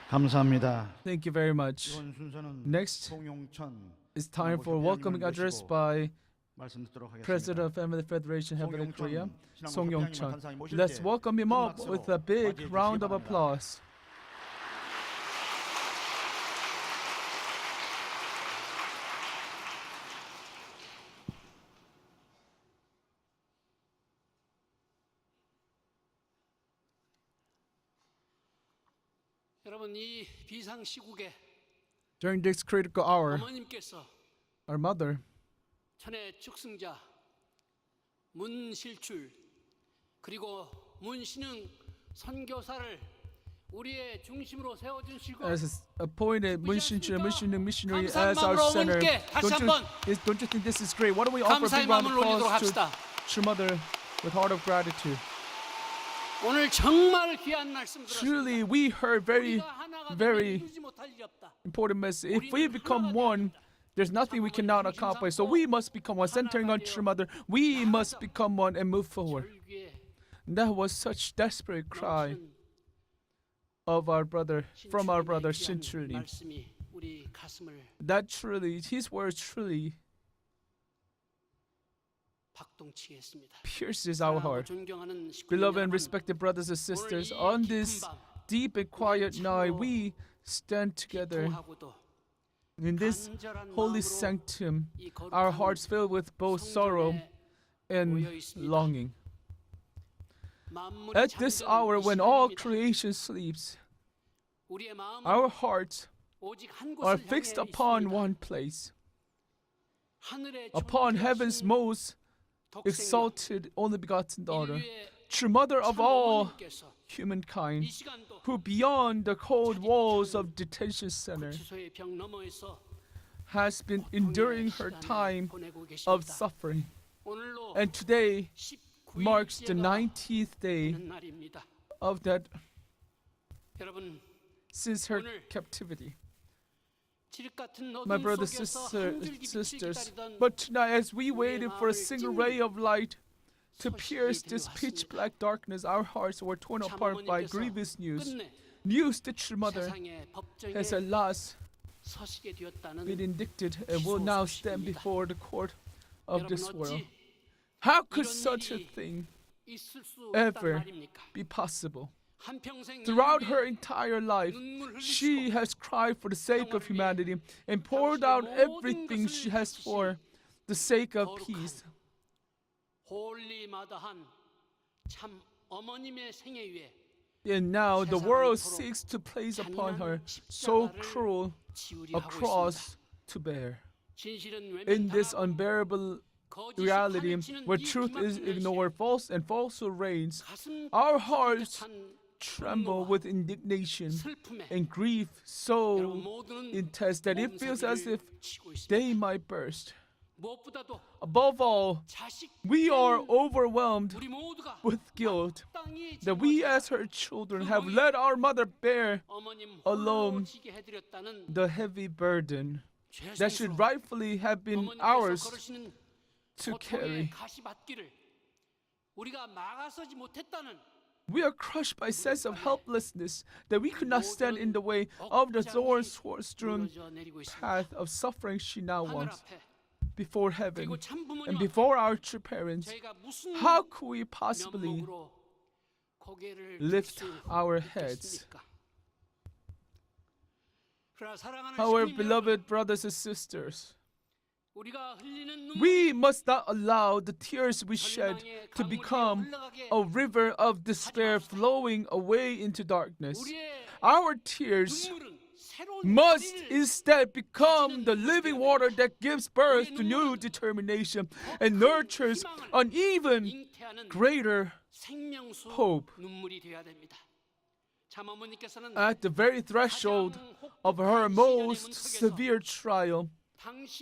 감사합니다. Thank you very much. 이번 순서는 Next 송용천 It's time for welcoming address by 말씀 듣도록 하겠습니다. President of Family Federation Heavenly Korea, Song 신앙국 Yong-chun. 목사님 모실 Let's 때 welcome him up 박수로 with a big 맞이해 round 주시기 of 바랍니다. applause. 여러분 이 비상 시국에 During this critical hour, 어머님께서 our mother, 천의 축승자 문실출 그리고 문신흥 선교사를 우리의 중심으로 세워주시고 as appointed Moon Shin-chul and Moon Shin-heung missionary 감사의 as our 마음으로 center, 어머니께 다시 한번 don't you think this is great? Why don't we offer a 감사의 big round of 마음을 올리도록 applause 합시다. to mother with heart of gratitude? 오늘 정말 귀한 말씀 들었습니다. Truly, we heard very, 우리가 하나가 very 되면 이루지 못할 일이 없다. important message. If we become one, there's nothing we cannot accomplish. So we must become one. Centering on True Mother, we must become one and move forward. 절규에 That was such desperate cry 넘치는 of our brother, from our brother 귀한 Shin-chul. 말씀이 우리 가슴을 That truly, his words truly 박동치게 했습니다. pierces our heart. 존경하는 식구들 Beloved and 여러분, respected brothers and sisters, 오늘 이 on 깊은 this 밤, deep and quiet night, we stand together 통하고도 in this 간절한 holy 마음으로 sanctum, 이 거룩한 our hearts filled with both sorrow 성전에 and 모여 있습니다. longing. 만물이 At this 잠든 hour, 이 when all 시간입니다. creation sleeps, 우리의 마음은 our hearts 오직 한 are 곳을 fixed 향해 upon 있습니다. one place, 하늘의 upon 존귀하신 heaven's most 독생자, exalted, only begotten daughter, 인류의 true mother of 참 all 어머니께서 humankind, 이 시간도 who beyond the cold walls of detention center 구치소의 벽 너머에서 has been enduring her time 보내고 of 계십니다. suffering. 오늘로 And today 19일째가 marks the 90th day 되는 날입니다. of that 여러분 since her 오늘 captivity. 칠흑 같은 My 어둠 brothers 속에서 and 한 줄기 빛을 sisters, 기다리던 but tonight as we waited for a single ray of light to pierce this pitch black darkness, our hearts were torn apart by grievous news. 끝내 News that True Mother 세상의 법정에 has at last 서시게 되었다는 been indicted and will now stand 소식입니다. before the court of 여러분 this world. 어찌 How could 이런 such a 일이 thing 있을 수 ever 없단 말입니까? be possible? 한평생 Throughout 나를 her 위해 entire life, 눈물 she 흘리시고 has cried for the sake of humanity and poured out everything she has for the sake of peace. 홀리마다한 참 어머님의 생애 위에 And now the world seeks to place upon her so cruel a 지우리하고 있습니다. cross to bear. 진실은 In this 외면당하고 unbearable 거짓이 reality, 판을 치는 where 이 truth is 기막힌 ignored, 현실, false and falsehood reigns, 가슴 our 터질 hearts 듯한 tremble 분노와 with indignation 슬픔에 and grief 여러분 so 모두는 intense that it feels as if 몸서리를 치고 있습니다. they might burst. 무엇보다도 Above all, 자식 we are overwhelmed 우리 모두가 with guilt 마땅히 that we 짊어져야 as her children have let our mother bear 어머님 alone 홀로 지게 해드렸다는 the heavy burden that should 죄송스러운 rightfully have been 어머님께서 ours 걸으시는 to 고통의 carry. 가시밭길을 우리가 막아서지 못했다는 We are crushed by sense of helplessness that we could not stand in the way of the thorn-strewn 무너져 내리고 있습니다. path of suffering she now 하늘 wants 앞에 before heaven 그리고 참 and 부모님 before our true parents. 저희가 무슨 How could we possibly 면목으로 고개를 lift 들 수 our heads? 있겠습니까? 그러나 사랑하는 Our 시민님 beloved brothers and sisters, 여러분, 우리가 흘리는 눈물 we must not allow the tears we shed to become a river of despair flowing away into darkness. 우리의 Our tears 눈물은 새로운 must 뿌리를 instead become the living water that gives birth to new determination and nurtures an even 잉태하는 greater 생명수 hope. 눈물이 되어야 됩니다. 참 어머니께서는 At the very threshold of her most severe trial,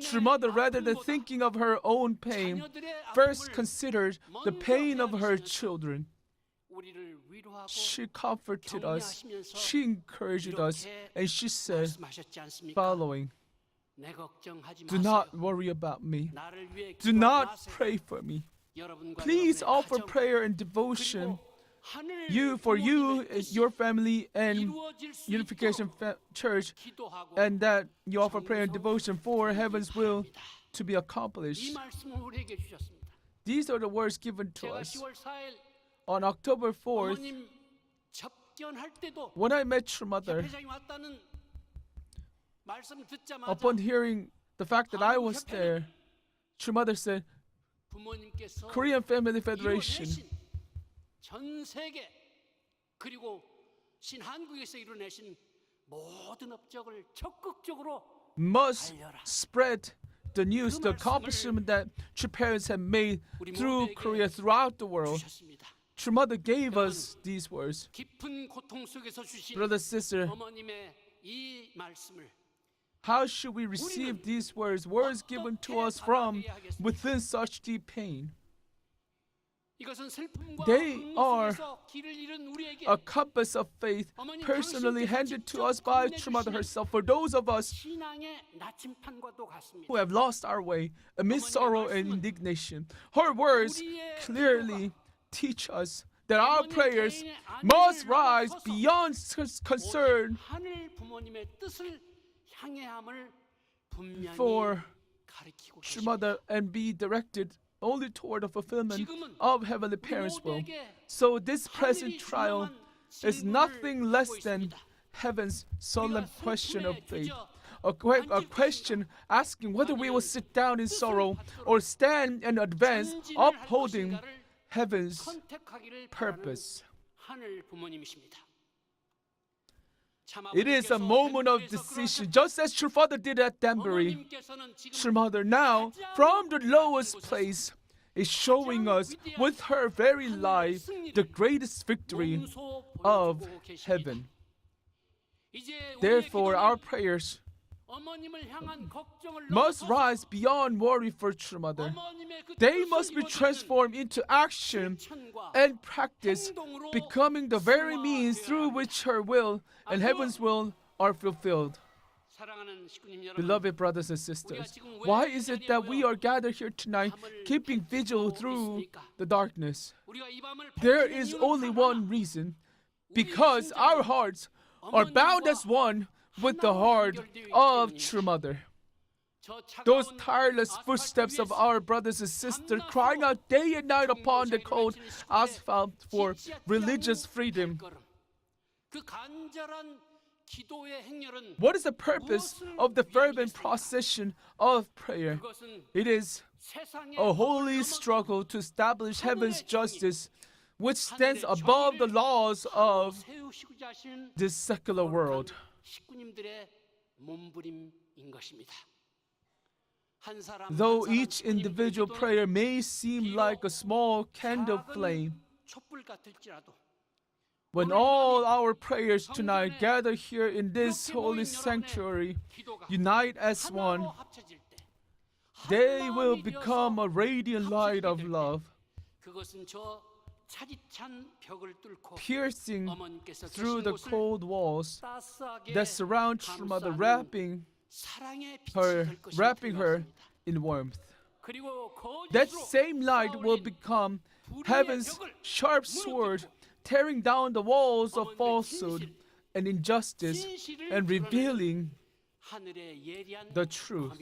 True Mother, rather than thinking of her own pain, first considered the pain of her children. 우리를 위로하고 She comforted us, she encouraged us, and she said, 말씀하셨지 않습니까? following, 내 걱정하지 do 마세요. not worry about me. 나를 위해 Do 기도하지 not 마세요. pray for me. 여러분과 Please 여러분의 offer 가정, prayer and devotion 그리고 for you, your family, and 이루어질 수 Unification 있도록 Church, 기도하고 and that you offer prayer and devotion for heaven's will to be 이 accomplished. 말씀을 우리에게 주셨습니다. These are the words given to 제가 us. 10월 4일 On October 4th, 어머님 접견할 때도 when I met True Mother, 협회장이 왔다는 말씀 듣자마자 upon hearing the fact that I was there, True Mother said, 부모님께서 Korean Family Federation 이뤄내신 전 세계 그리고 신한국에서 이뤄내신 모든 업적을 적극적으로 must 알려라. spread the news, the accomplishment that True Parents have made through Korea throughout the world. 주셨습니다. True Mother gave us these words. 깊은 고통 속에서 주신 Brother, sister, 어머님의 이 말씀을 how should we receive these words given to us from within such deep pain? 이것은 슬픔과 They 분노 are 속에서 길을 잃은 우리에게 A compass of faith personally handed to us by True Mother herself for those of us 신앙의 나침판과도 같습니다. who have lost our way amidst sorrow and indignation. Her words clearly teach us that our prayers must rise beyond concern 하늘 부모님의 뜻을 향해함을 분명히 for 가르치고 True 계십니다. Mother and be directed only toward the fulfillment of Heavenly Parents' will. So this present trial is nothing less than heaven's solemn question of faith. A question asking whether we will sit down in sorrow or stand and advance, upholding heaven's 선택하기를 바라는 purpose. 하늘 부모님이십니다. It is a moment of decision, just as True Father did at Danbury. True Mother now, from the lowest place, is showing us with her very life the greatest victory of heaven. Therefore, our prayers must rise beyond worry for True Mother. They must be transformed into action and practice, becoming the very means through which her will and heaven's will are fulfilled. Beloved brothers and sisters, why is it that we are gathered here tonight keeping vigil through the darkness? There is only one reason, because our hearts are bound as one with the heart of True Mother. Those tireless footsteps of our brothers and sisters crying out day and night upon the cold asphalt for religious freedom. What is the purpose of the fervent procession of prayer? It is a holy struggle to establish heaven's justice, which stands above the laws of this secular world. Though each individual prayer may seem like a small candle flame, when all our prayers tonight gather here in this holy sanctuary, unite as one, they will become a radiant light of love, piercing through the cold walls that surround True Mother, wrapping her in warmth. That same light will become heaven's sharp sword, tearing down the walls of falsehood and injustice and revealing the truth.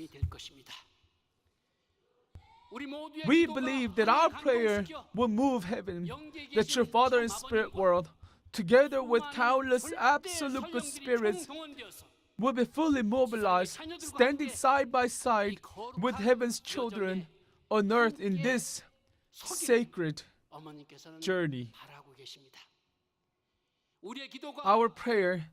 We believe that our prayer will move heaven, the True Father and Spirit world, together with countless absolute good spirits, will be fully mobilized, standing side by side with heaven's children on earth in this sacred journey. Our prayer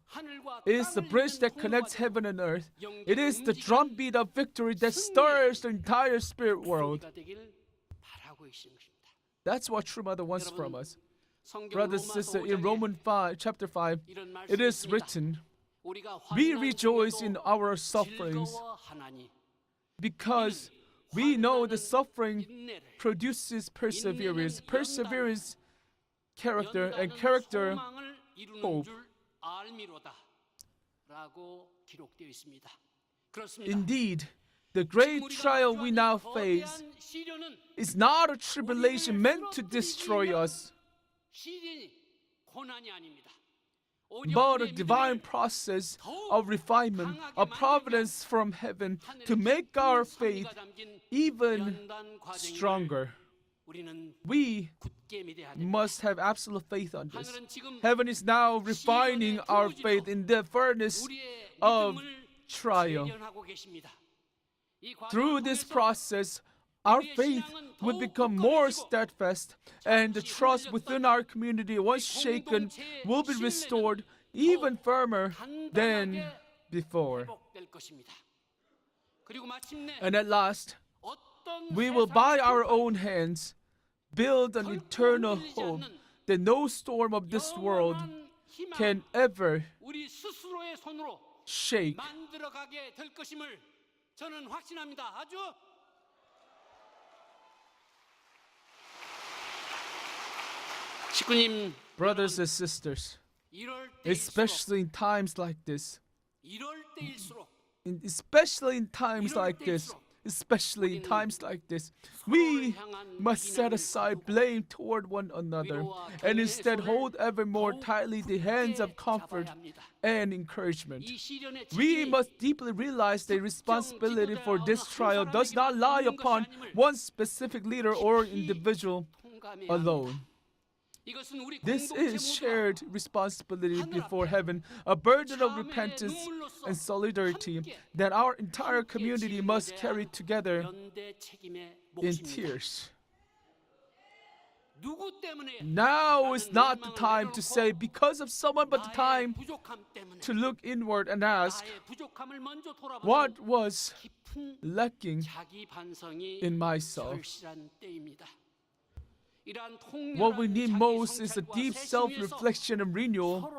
is the bridge that connects heaven and earth. It is the drumbeat of victory that stirs the entire spirit world. That's what True Mother wants from us. Brothers and sisters, in Romans 5, chapter 5, it is written, we rejoice in our sufferings because we know the suffering produces perseverance, perseverance, character, and character, hope. Indeed, the great trial we now face is not a tribulation meant to destroy us. 고난이 아닙니다. but a divine process of refinement, a providence from heaven to make our faith even stronger. We must have absolute faith on this. Heaven is now refining our faith in the furnace of trial. Through this process, our faith will become more steadfast, and the trust within our community, once shaken, will be restored even firmer than before. And at last, we will by our own hands build an eternal hope that no storm of this world can ever 우리 스스로의 손으로 shake. 만들어가게 될 것임을 저는 확신합니다. 아주 식구님, Brothers and sisters, 이럴 때일수록 especially in times like this, 이럴 때일수록 especially in times like this, we must set aside blame toward one another and instead hold ever more tightly the hands of comfort and encouragement. 이 시련의 We 책임이 must deeply realize the responsibility for this trial does not lie upon one specific leader or individual 통감해야 합니다. alone. 이것은 우리 This 공동체 is 모두가 shared responsibility before heaven, a burden of repentance and solidarity that our entire community must carry together 연대 책임의 in 몫입니다. tears. 누구 때문에 Now is not the time to say because of someone, but the time 나의 부족함 때문에 to look inward and ask, 나의 부족함을 먼저 what 돌아보는 was 깊은 lacking 자기 반성이 in myself? 절실한 때입니다. What we need most is a deep self-reflection and renewal.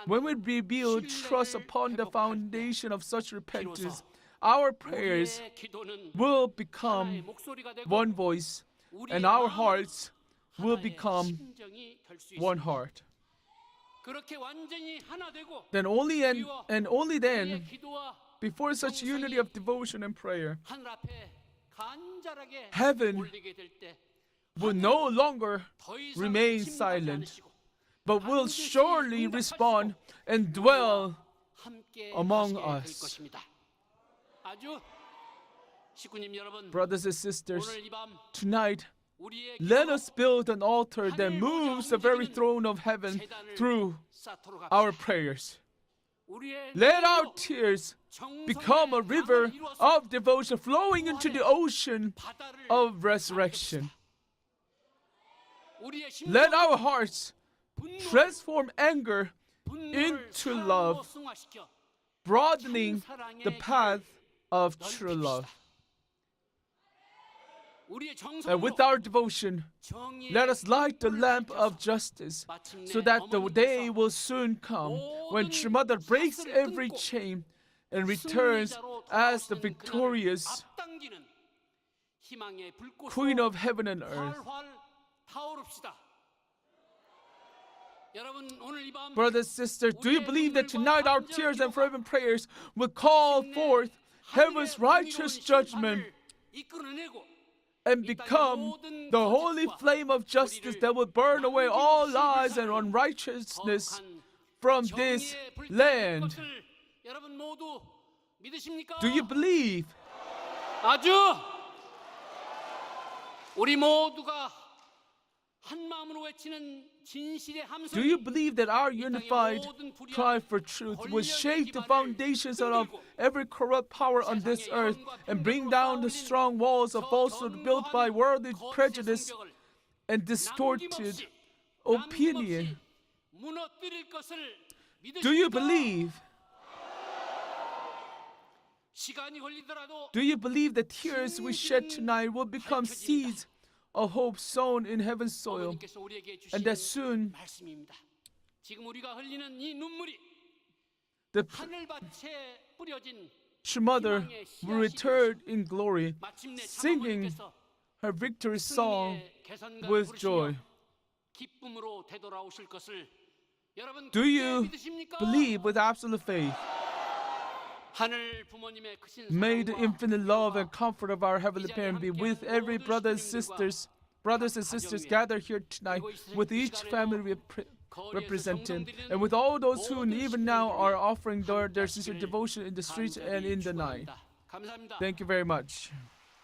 When we rebuild trust upon the foundation of such repentance, our prayers will become one voice, and our hearts will become one heart. Then only and only then, before such unity of devotion and prayer, heaven will no longer remain silent, but will surely respond and dwell among us. Brothers and sisters, tonight, let us build an altar that moves the very throne of heaven through our prayers. Let our tears become a river of devotion flowing into the ocean of resurrection. Let our hearts transform anger into love, broadening the path of true love. And with our devotion, let us light the lamp of justice so that the day will soon come when True Mother breaks every chain and returns as the victorious Queen of heaven and earth. Brothers and sisters, do you believe that tonight our tears and fervent prayers will call forth heaven's righteous judgment and become the holy flame of justice that will burn away all lies and unrighteousness from this land? Do you believe? 아주 우리 모두가 한 마음으로 외치는 진실의 Do you 함성이 believe that our unified cry for truth will shake the foundations of every corrupt power on this earth and bring down the strong walls of falsehood built by worldly prejudice and distorted opinion? 무너뜨릴 것을 Do you 믿으십니까? believe? 시간이 걸리더라도 Do you believe the tears we shed tonight will become seeds of hope sown in heaven's soil, 어머니께서 우리에게 and 주신 that soon 말씀입니다. 지금 우리가 흘리는 이 눈물이 the 하늘밭에 뿌려진 True Mother will return in glory, 마침내 singing 사모님께서 her victory song 승리의 개선가를 with 부르시며 joy. 기쁨으로 되돌아오실 것을 여러분 Do you 믿으십니까? believe with absolute faith? 하늘 부모님의 크신 May the 사랑과 infinite love and comfort of our heavenly parent be with every brothers and sisters gathered here tonight, with each family represent Him. And with all those who even now are offering their sincere devotion in the streets and in the night. Thank you very much.